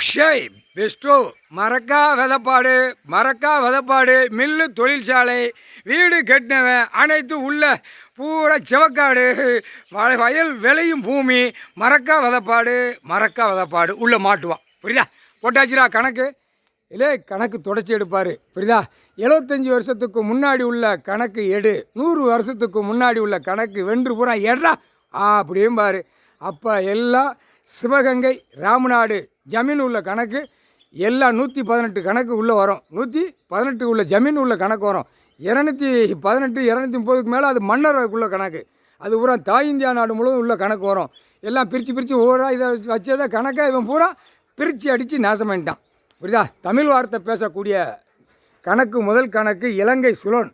ஷேய் Bairstow மரக்கா விதப்பாடு mill தொழிற்சாலை வீடு கட்டினவன் அனைத்து உள்ள பூரா சிவக்காடு வயல் விளையும் பூமி மரக்கா விதப்பாடு உள்ளே மாட்டுவான். புரியுதா? போட்டாச்சுரா கணக்கு. இல்லை கணக்கு தொடச்சி எடுப்பார். புரியுதா? 75 வருஷத்துக்கு முன்னாடி உள்ள கணக்கு எடு, 100 வருஷத்துக்கு முன்னாடி உள்ள கணக்கு வென்று பூரா எடுறா அப்படியும் பாரு. அப்போ எல்லாம் சிவகங்கை ராமநாடு ஜமீன் உள்ள கணக்கு எல்லாம் 118 கணக்கு உள்ளே வரும். 118 உள்ள ஜமீன் உள்ள கணக்கு வரும். 218 230க்கு மேலே அது மன்னருக்குள்ள கணக்கு. அது பூரா தாய் இந்தியா நாடு முழுவதும் உள்ள கணக்கு வரும். எல்லாம் பிரித்து ஒவ்வொரு இதை வச்சதை கணக்கை இவன் பூரா பிரித்து அடித்து நாசம் பண்ணிட்டான். புரியுதா? தமிழ் வார்த்தை பேசக்கூடிய கணக்கு முதல் கணக்கு இலங்கை சுலோன்,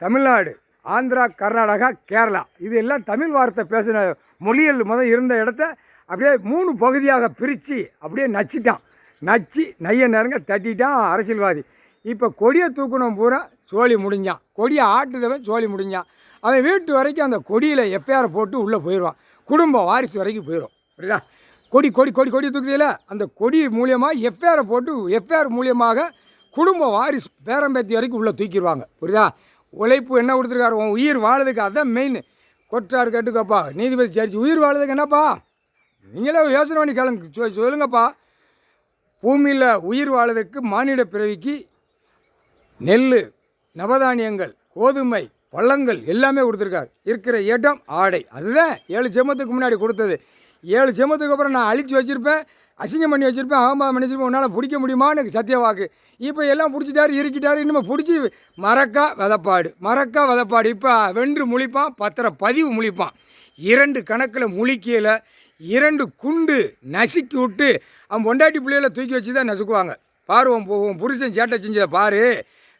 தமிழ்நாடு, ஆந்திரா, கர்நாடகா, கேரளா, இது எல்லாம் தமிழ் வார்த்தை பேசின மொழிகள் இருந்த இடத்த அப்படியே 3 பகுதியாக பிரித்து அப்படியே நச்சு நைய நெருங்க தட்டிட்டான் அரசியல்வாதி. இப்போ கொடியை தூக்கணும் பூரா சோழி முடிஞ்சான், கொடியை ஆட்டுதவன் சோழி முடிஞ்சான். அவன் வீட்டு வரைக்கும் அந்த கொடியில் எஃப்ஐஆர் போட்டு உள்ளே போயிடுவான். குடும்ப வாரிசு வரைக்கும் போயிடும். புரியுதா? கொடி தூக்குதில்ல, அந்த கொடி மூலியமாக எஃப்ஐஆர் மூலியமாக குடும்ப வாரிசு பேரம்பேத்தி வரைக்கும் உள்ளே தூக்கிடுவாங்க. புரியுதா? உழைப்பு என்ன கொடுத்துருக்காரு? உன் உயிர் வாழதுக்கு அதுதான் மெயின். கொற்றார் கேட்டுக்கப்பா நீதிபதி சரிச்சு உயிர் வாழதுக்கு என்னப்பா? நீங்களே யோசனை பண்ணி கேளுங்க, சொல்லுங்கப்பா. பூமியில் உயிர் வாழதுக்கு மானிட பிறவிக்கு நெல், நவதானியங்கள், கோதுமை, பழங்கள் எல்லாமே கொடுத்துருக்காரு. இருக்கிற இடம் ஆடை, அதுதான் 7 ஜென்மத்துக்கு முன்னாடி கொடுத்தது. 7 ஜென்மத்துக்கு அப்புறம் நான் அழித்து வச்சுருப்பேன், அசிங்கம் பண்ணி வச்சுருப்பேன், அவமானம் பண்ணி வச்சுருப்பேன். உன்னால் பிடிக்க முடியுமான்னு எனக்கு சத்திய வாக்கு. இப்போ எல்லாம் பிடிச்சிட்டாரு, இருக்கிட்டாரு. இன்னும் பிடிச்சி மரக்கா விதப்பாடு இப்போ வென்று முழிப்பான், பதிவு முழிப்பான். 2 கணக்கில் முழிக்கையில் 2 குண்டு நசுக்கி விட்டு அவன் பொண்டாட்டி பிள்ளைகளை தூக்கி வச்சு தான் நசுக்குவாங்க. பாரு உன் புருஷன் சேட்டை செஞ்சதை பாரு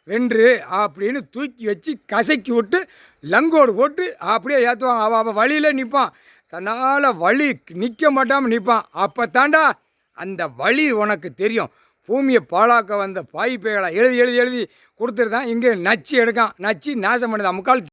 வென்று அப்படின்னு தூக்கி வச்சு கசக்கி விட்டு லங்கோடு போட்டு அப்படியே ஏற்றுவாங்க. அவன் வழியில் நிற்பான், தன்னால் வழி நிற்க மாட்டாமல் நிற்பான். அப்போ தாண்டா அந்த வழி உனக்கு தெரியும். பூமியை பாழாக்க வந்த பாய்ப்பைகளை எழுதி கொடுத்துருதான் இங்கே நச்சு எடுக்கான், நச்சு நாசம் பண்ணுதான் முக்கால்